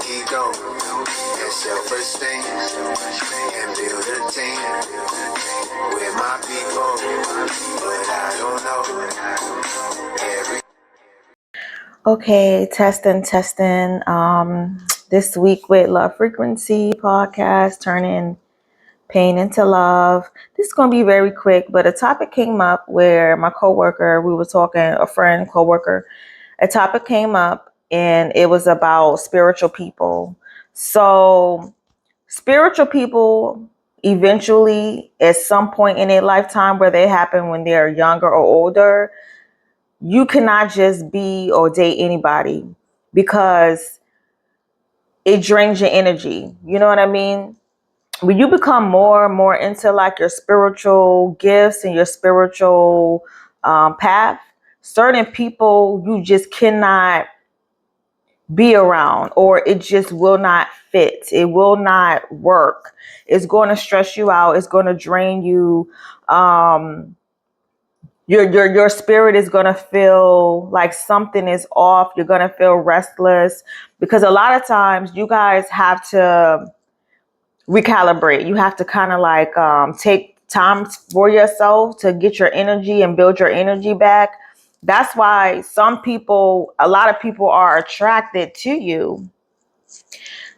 keep going. And self-esteem and build a team with my people, but I don't know. Okay, testing. This week with Love Frequency podcast, turning pain into love. This is going to be very quick, but a topic came up where my coworker, we were talking, a friend, coworker, a topic came up and it was about spiritual people. So spiritual people eventually at some point in their lifetime, where they happen when they're younger or older, you cannot just be or date anybody because it drains your energy. You know what I mean? When you become more and more into like your spiritual gifts and your spiritual path, certain people you just cannot be around, or it just will not fit. It will not work. It's going to stress you out. It's going to drain you. Your spirit is going to feel like something is off. You're going to feel restless because a lot of times you guys have to recalibrate. You have to kind of like take time for yourself to get your energy and build your energy back. That's why a lot of people are attracted to you.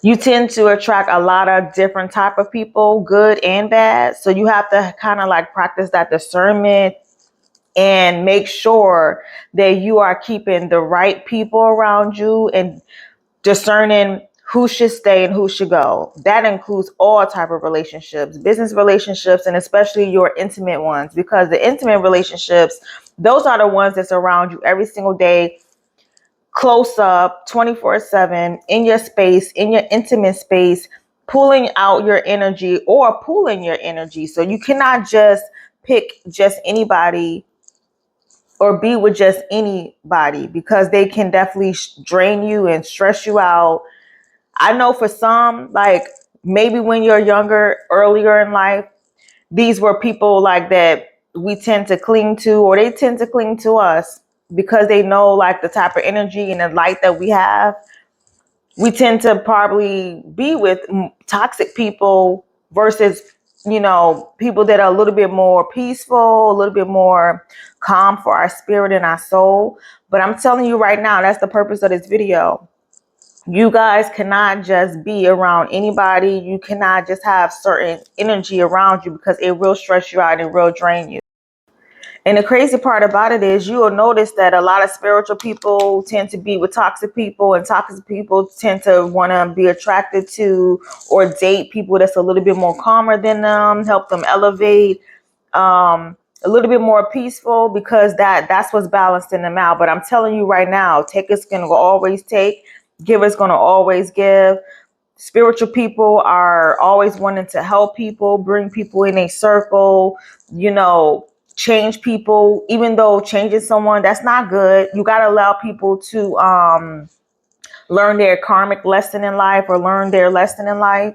You tend to attract a lot of different type of people, good and bad. So you have to kind of like practice that discernment and make sure that you are keeping the right people around you and discerning who should stay and who should go. That includes all type of relationships, business relationships, and especially your intimate ones, because the intimate relationships, those are the ones that's around you every single day, close up, 24/7, in your space, in your intimate space, pulling out your energy or pulling your energy. So you cannot just pick just anybody or be with just anybody, because they can definitely drain you and stress you out. I know for some, like maybe when you're younger, earlier in life, these were people like that we tend to cling to, or they tend to cling to us because they know like the type of energy and the light that we have. We tend to probably be with toxic people versus, people that are a little bit more peaceful, a little bit more calm for our spirit and our soul. But I'm telling you right now, that's the purpose of this video. You guys cannot just be around anybody. You cannot just have certain energy around you because it will stress you out and it will drain you. And the crazy part about it is you will notice that a lot of spiritual people tend to be with toxic people, and toxic people tend to want to be attracted to or date people that's a little bit more calmer than them, help them elevate, a little bit more peaceful, because that's what's balancing them out. But I'm telling you right now, takers going to always take, givers going to always give. Spiritual people are always wanting to help people, bring people in a circle, change people. Even though changing someone, that's not good. You got to allow people to learn their karmic lesson in life, or learn their lesson in life.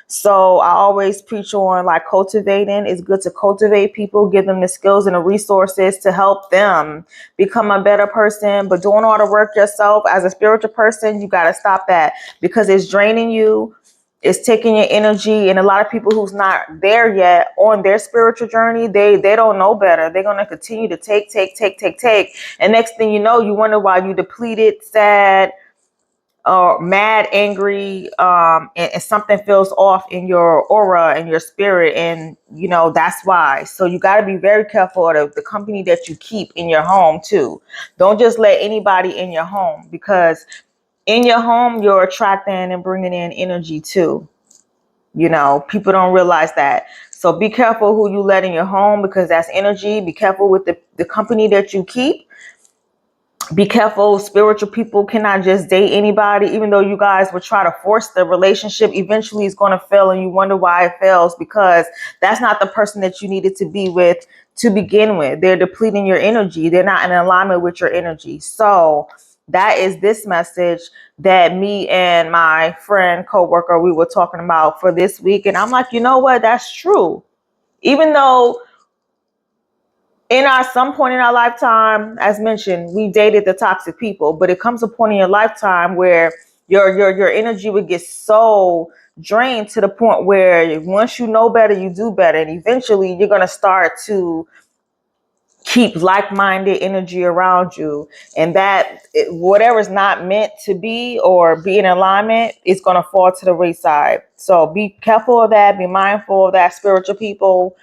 So I always preach on like cultivating. It's good to cultivate people, give them the skills and the resources to help them become a better person. But doing all the work yourself as a spiritual person, you got to stop that, because it's draining you. It's taking your energy. And a lot of people who's not there yet on their spiritual journey, they don't know better. They're going to continue to take. And next thing you know, you wonder why you depleted, sad, or mad, angry, and something feels off in your aura and your spirit. And, that's why. So you got to be very careful of the company that you keep in your home, too. Don't just let anybody in your home, because in your home, you're attracting and bringing in energy, too. People don't realize that. So be careful who you let in your home, because that's energy. Be careful with the company that you keep. Be careful. Spiritual people cannot just date anybody. Even though you guys would try to force the relationship, eventually it's going to fail, and you wonder why it fails, because that's not the person that you needed to be with to begin with. They're depleting your energy. They're not in alignment with your energy. So that is this message that me and my friend, coworker, we were talking about for this week. And I'm like, you know what? That's true. Even though some point in our lifetime, as mentioned, we dated the toxic people, but it comes a point in your lifetime where your energy would get so drained to the point where once you know better, you do better. And eventually you're going to start to keep like-minded energy around you. And that whatever's not meant to be or be in alignment is going to fall to the wayside. So be careful of that. Be mindful of that, spiritual people.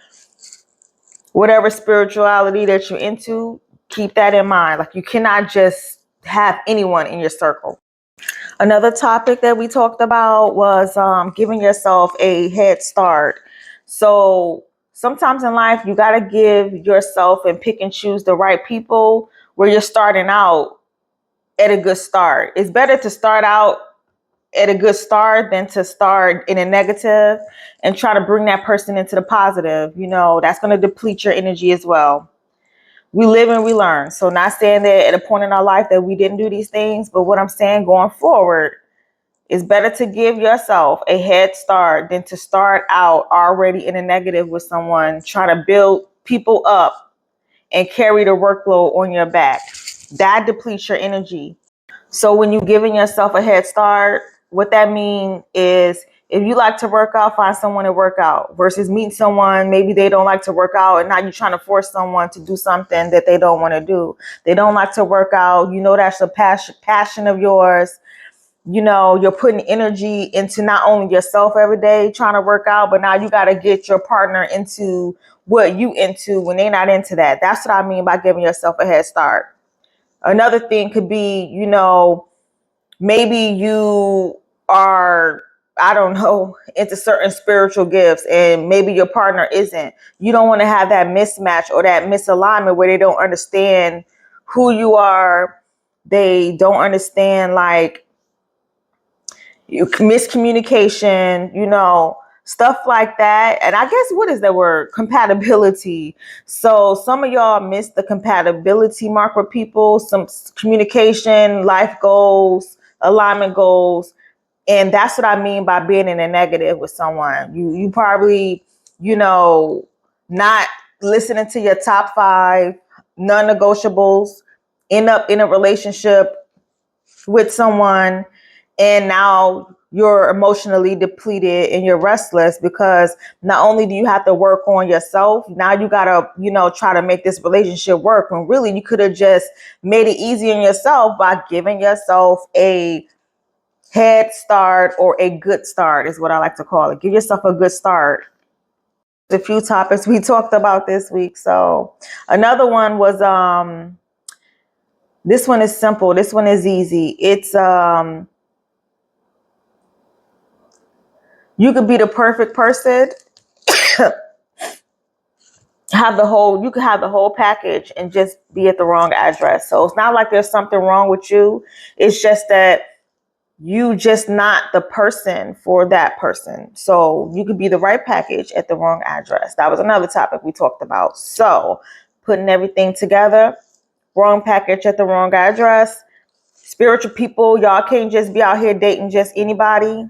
Whatever spirituality that you're into, keep that in mind. Like, you cannot just have anyone in your circle. Another topic that we talked about was giving yourself a head start. So sometimes in life, you got to give yourself and pick and choose the right people where you're starting out at a good start. It's better to start out at a good start than to start in a negative and try to bring that person into the positive. You know, that's going to deplete your energy as well. We live and we learn. So not saying that at a point in our life that we didn't do these things, but what I'm saying going forward, it's better to give yourself a head start than to start out already in a negative with someone trying to build people up and carry the workload on your back. That depletes your energy. So when you're giving yourself a head start, what that means is if you like to work out, find someone to work out versus meeting someone, maybe they don't like to work out and now you're trying to force someone to do something that they don't want to do. They don't like to work out. You know, that's a passion of yours. You know, you're putting energy into not only yourself every day trying to work out, but now you got to get your partner into what you into when they're not into that. That's what I mean by giving yourself a head start. Another thing could be, you know, maybe you are, I don't know, into certain spiritual gifts and maybe your partner isn't. You don't want to have that mismatch or that misalignment where they don't understand who you are. They don't understand, like, miscommunication, you know, stuff like that. And I guess, what is that word? Compatibility. So some of y'all miss the compatibility mark with people, some communication, life goals, alignment goals. And that's what I mean by being in a negative with someone. You probably, you know, not listening to your top 5 non-negotiables, end up in a relationship with someone, and now you're emotionally depleted and you're restless because not only do you have to work on yourself, now you gotta, you know, try to make this relationship work when really you could have just made it easy on yourself by giving yourself a head start, or a good start is what I like to call it. Give yourself a good start. A few topics we talked about this week. So another one was this one is simple. This one is easy. It's you could be the perfect person, you could have the whole package and just be at the wrong address. So it's not like there's something wrong with you. It's just that you just not the person for that person. So you could be the right package at the wrong address. That was another topic we talked about. So putting everything together, wrong package at the wrong address. Spiritual people, y'all can't just be out here dating just anybody,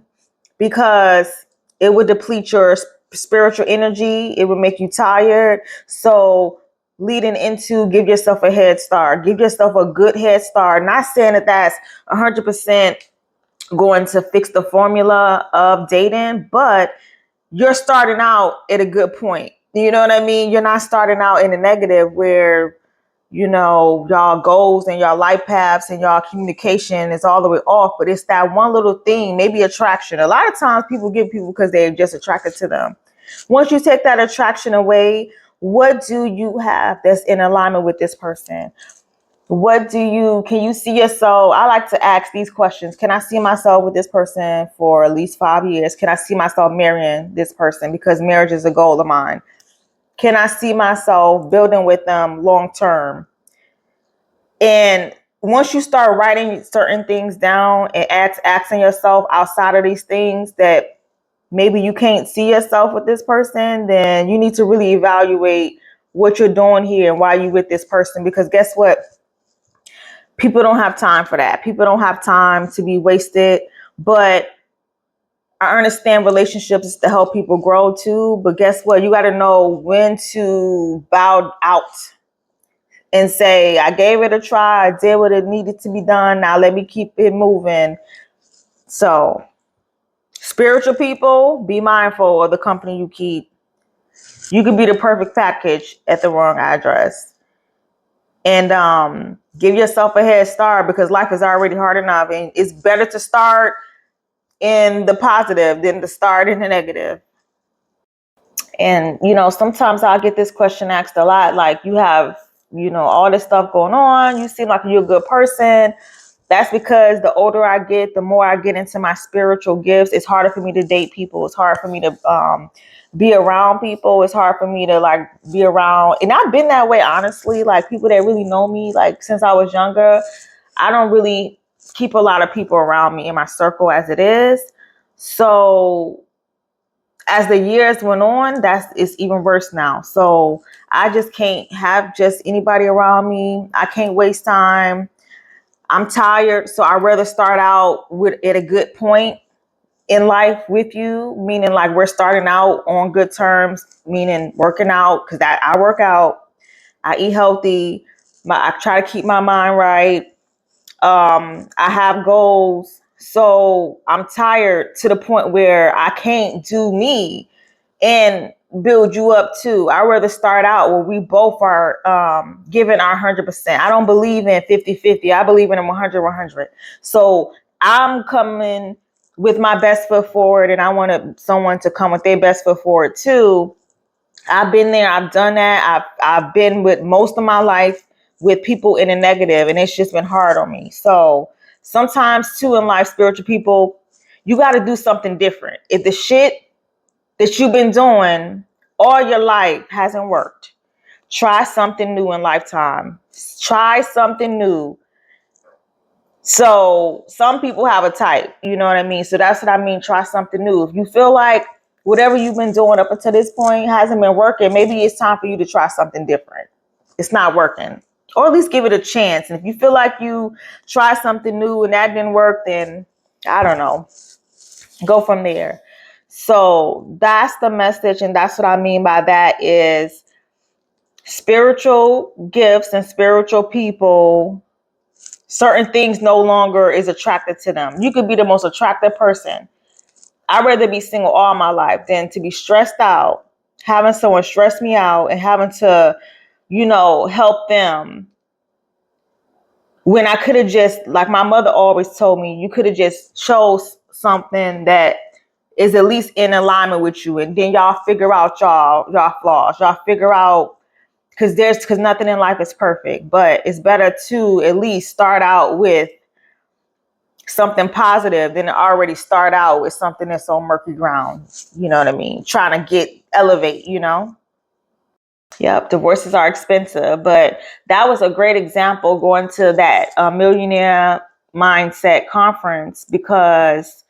because it would deplete your spiritual energy. It would make you tired. So leading into, give yourself a head start. Give yourself a good head start. Not saying that that's 100% going to fix the formula of dating, but you're starting out at a good point. You know what I mean? You're not starting out in a negative where, you know, y'all goals and y'all life paths and y'all communication is all the way off, but it's that one little thing, maybe attraction. A lot of times people get people because they're just attracted to them. Once you take that attraction away, what do you have that's in alignment with this person? Can you see yourself? I like to ask these questions. Can I see myself with this person for at least 5 years? Can I see myself marrying this person? Because marriage is a goal of mine. Can I see myself building with them long term? And once you start writing certain things down and asking yourself outside of these things that maybe you can't see yourself with this person, then you need to really evaluate what you're doing here and why you're with this person. Because guess what? People don't have time for that. People don't have time to be wasted. But I understand relationships is to help people grow too. But guess what? You got to know when to bow out and say, I gave it a try. I did what it needed to be done. Now let me keep it moving. So spiritual people, be mindful of the company you keep. You could be the perfect package at the wrong address. And give yourself a head start, because life is already hard enough, and it's better to start in the positive than to start in the negative. And sometimes I'll get this question asked a lot, like, you have all this stuff going on, you seem like you're a good person. That's because the older I get, the more I get into my spiritual gifts. It's harder for me to date people. It's hard for me to be around people. It's hard for me to like be around. And I've been that way, honestly. Like, people that really know me, like since I was younger, I don't really keep a lot of people around me in my circle as it is. So as the years went on, it's even worse now. So I just can't have just anybody around me. I can't waste time. I'm tired, so I'd rather start out at a good point in life with you, meaning like we're starting out on good terms, meaning working out, because I work out, I eat healthy, I try to keep my mind right. I have goals, so I'm tired to the point where I can't do me and build you up too. I'd rather start out where we both are giving our 100%. I don't believe in 50-50. I believe in 100-100. So I'm coming with my best foot forward, and I want someone to come with their best foot forward too. I've been there. I've done that. I've been with most of my life with people in a negative, and it's just been hard on me. So sometimes too in life, spiritual people, you got to do something different. If the shit that you've been doing all your life hasn't worked, try something new in lifetime. Try something new. So some people have a type, you know what I mean? So that's what I mean. Try something new. If you feel like whatever you've been doing up until this point hasn't been working, maybe it's time for you to try something different. It's not working. Or at least give it a chance. And if you feel like you try something new and that didn't work, then I don't know. Go from there. So that's the message. And that's what I mean by that is spiritual gifts and spiritual people. Certain things no longer is attracted to them. You could be the most attractive person. I'd rather be single all my life than to be stressed out, having someone stress me out and having to, help them. When I could have just, like my mother always told me, you could have just chose something that is at least in alignment with you, and then y'all figure out y'all flaws. Y'all figure out, because nothing in life is perfect, but it's better to at least start out with something positive than to already start out with something that's on murky ground. You know what I mean? Trying to elevate. Yep, divorces are expensive, but that was a great example going to that millionaire mindset conference, because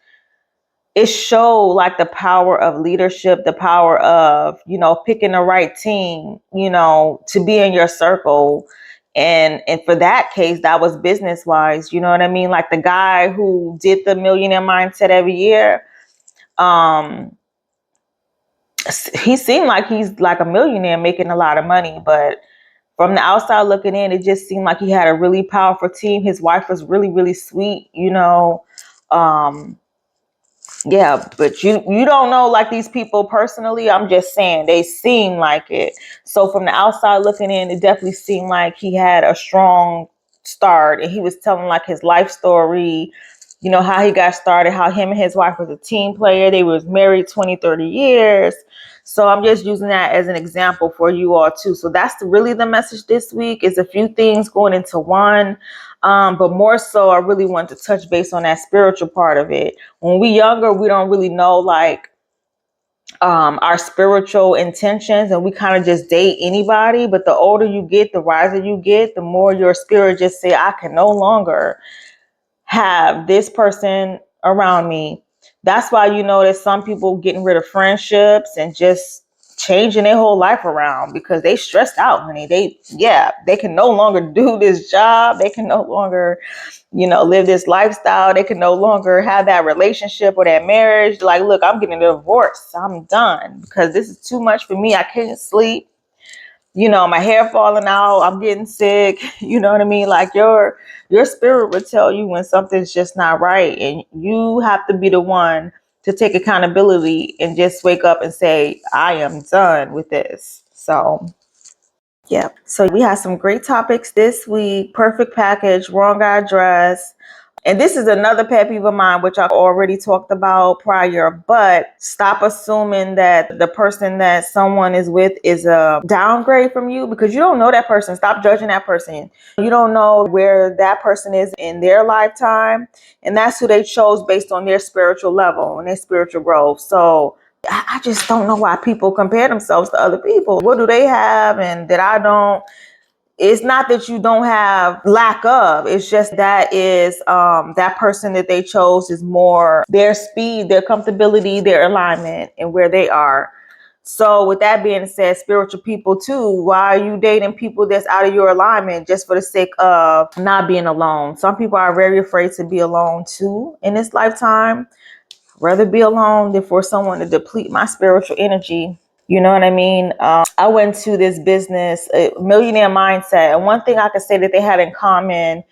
it showed like the power of leadership, the power of, picking the right team, to be in your circle. And for that case, that was business wise, you know what I mean? Like the guy who did the millionaire mindset every year, he seemed like he's like a millionaire making a lot of money, but from the outside looking in, it just seemed like he had a really powerful team. His wife was really, really sweet, Yeah, but you don't know like these people personally. I'm just saying they seem like it. So from the outside looking in, it definitely seemed like he had a strong start, and he was telling like his life story, how he got started, how him and his wife was a team player. They was married 20-30 years. So I'm just using that as an example for you all too. So that's really the message this week, is a few things going into one. But more so, I really want to touch base on that spiritual part of it. When we younger, we don't really know like our spiritual intentions, and we kind of just date anybody. But the older you get, the wiser you get, the more your spirit just say, I can no longer have this person around me. That's why that some people getting rid of friendships and just changing their whole life around, because they stressed out, honey. They can no longer do this job. They can no longer, live this lifestyle. They can no longer have that relationship or that marriage. Like, look, I'm getting a divorce. I'm done, because this is too much for me. I can't sleep. my hair falling out, I'm getting sick. You know what I mean? Like your spirit would tell you when something's just not right, and you have to be the one to take accountability and just wake up and say, I am done with this. So yeah. So we had some great topics this week. Perfect package, wrong address. And this is another pet peeve of mine, which I've already talked about prior, but stop assuming that the person that someone is with is a downgrade from you, because you don't know that person. Stop judging that person. You don't know where that person is in their lifetime. And that's who they chose based on their spiritual level and their spiritual growth. So I just don't know why people compare themselves to other people. What do they have and that I don't? It's not that you don't have lack of. It's just that is that person that they chose is more their speed, their comfortability, their alignment, and where they are. So with that being said, spiritual people too, why are you dating people that's out of your alignment just for the sake of not being alone? Some people are very afraid to be alone too in this lifetime. Rather be alone than for someone to deplete my spiritual energy. You know what I mean? I went to this business, a millionaire mindset. And one thing I could say that they had in common,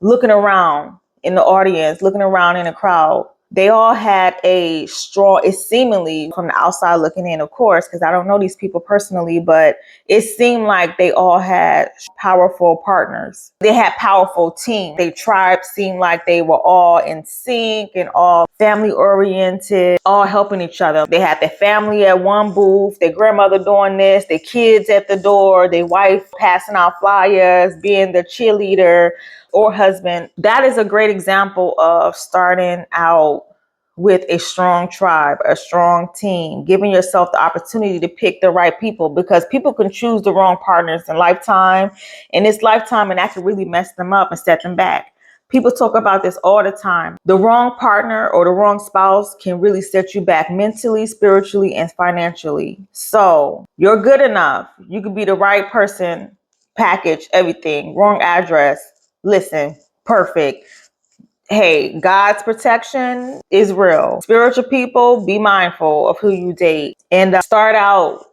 looking around in the audience, looking around in the crowd, they all had a strong, it seemingly from the outside looking in, of course, because I don't know these people personally, but it seemed like they all had powerful partners. They had powerful teams. Their tribe seemed like they were all in sync and all family oriented, all helping each other. They had their family at one booth, their grandmother doing this, their kids at the door, their wife passing out flyers, being the cheerleader or husband. That is a great example of starting out with a strong tribe, a strong team, giving yourself the opportunity to pick the right people, because people can choose the wrong partners in this lifetime, and that can really mess them up and set them back. People talk about this all the time. The wrong partner or the wrong spouse can really set you back mentally, spiritually, and financially. So you're good enough. You could be the right person, package, everything, wrong address. Listen, perfect. Hey, God's protection is real. Spiritual people, be mindful of who you date and start out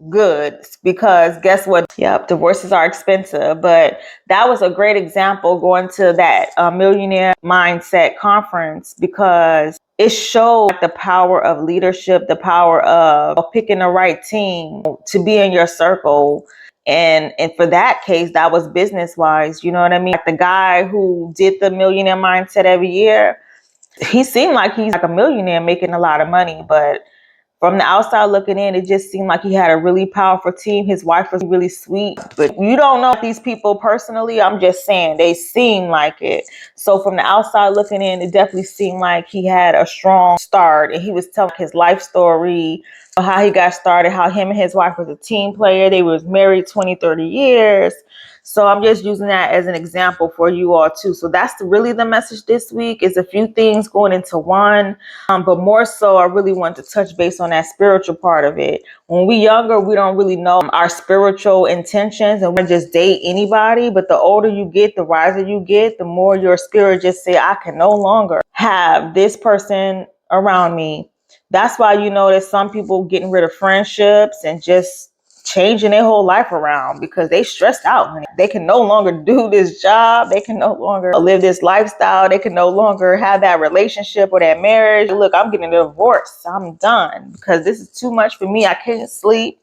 good, because guess what? Yep, divorces are expensive, but that was a great example going to that millionaire mindset conference, because it showed the power of leadership, the power of picking the right team to be in your circle. And for that case, that was business wise. You know what I mean? Like the guy who did the millionaire mindset every year, he seemed like he's like a millionaire making a lot of money, but from the outside looking in, it just seemed like he had a really powerful team. His wife was really sweet, but you don't know these people personally. I'm just saying they seem like it. So from the outside looking in, it definitely seemed like he had a strong start, and he was telling his life story, how he got started, how him and his wife was a team player. They was married 20, 30 years. So I'm just using that as an example for you all too. So that's really the message this week, is a few things going into one. But more so, I really want to touch base on that spiritual part of it. When we younger, we don't really know our spiritual intentions and we just date anybody. But the older you get, the wiser you get, the more your spirit just say, I can no longer have this person around me. That's why you know that some people getting rid of friendships and just changing their whole life around, because they stressed out. They can no longer do this job. They can no longer live this lifestyle. They can no longer have that relationship or that marriage. Look, I'm getting a divorce. I'm done because this is too much for me. I can't sleep.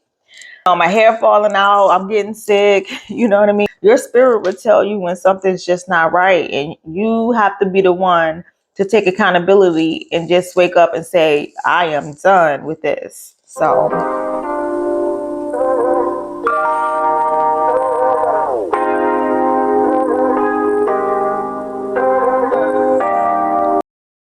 My hair falling out. I'm getting sick. You know what I mean? Your spirit will tell you when something's just not right, and you have to be the one to take accountability and just wake up and say, I am done with this. So